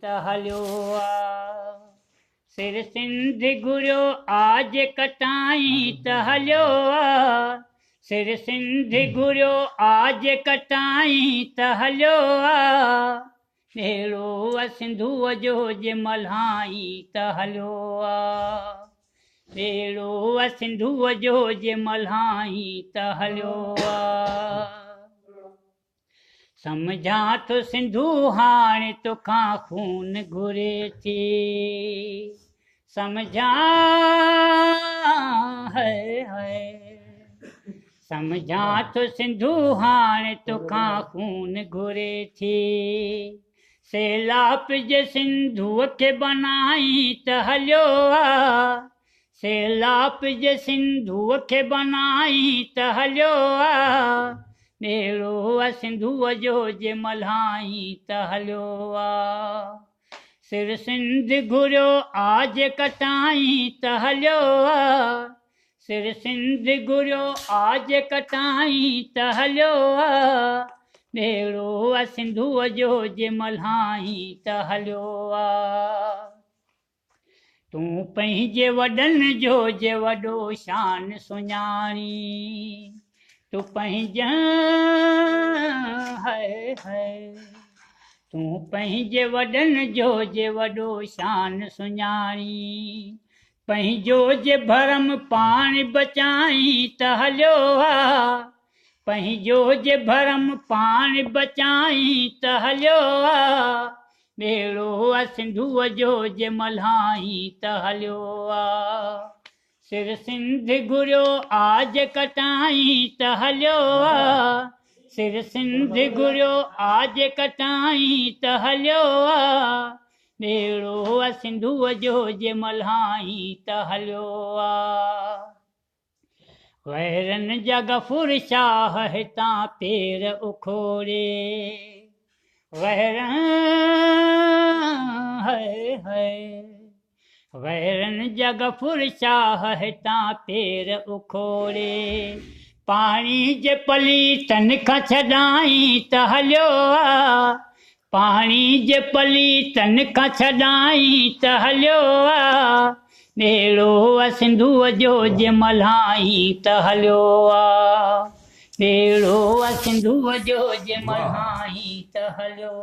त हलियो सिर सिंध घुरियो आज कटाई त हलियो सिर सिंध घुरियो आज कटाई त हलियो ॿेड़ो सिंधूअ जो जे मल्हाई त हलियो ॿेड़ो सिंधूअ जो जे मल्हाई त हलियो समझा तो सिंधू हाणे तोखां खून घुरे थी समझा है समझा तो सिंधू हाणे तोखां खून घुरे थी सैलाब जे सिंधूअ खे बनाई त हलियो सैलाब जे सिंधूअ खे बनाई त हलियो ॿेड़ो सिंधूअ जो जे मल्हाई त हलियो सिर सिंध घुरियो आज कटाई त हलियो सिर सिंध घुरियो आज कटाई त हलियो ॿेड़ो सिंधूअ जो जे मल्हाई त हलियो तूं पंहिंजे वॾनि जो जे वॾो शान सुञाणी तूं पंहिंजा है तूं पंहिंजे वॾनि जो जे वॾो शान सुञाणी पंहिंजो जे भरम पाण बचाई त हलियो पंहिंजो जे भरम पाण बचाई त हलियो ॿेड़ो सिंधूअ जो जे मल्हाई त हलियो सिर सिंध घुरियो आज कटाई त हलियो सिर सिंध घुरियो आज कटाई त हलियो ॿेड़ो सिंधूअ जो जे मल्हाई त हलियो वैरन जा गफूर शाह हितां पेर उखोड़े वैरन है वैरन जा गफूर शाह हितां पेर उखोड़े पाणी जे पलीतन खां छॾाई त हलियो पाणी जे पलीतन खां छॾाई त हलियो ॿेड़ो सिंधूअ जो जे मल्हाई त हलियो ॿेड़ो सिंधूअ जो जे मल्हाई त हलियो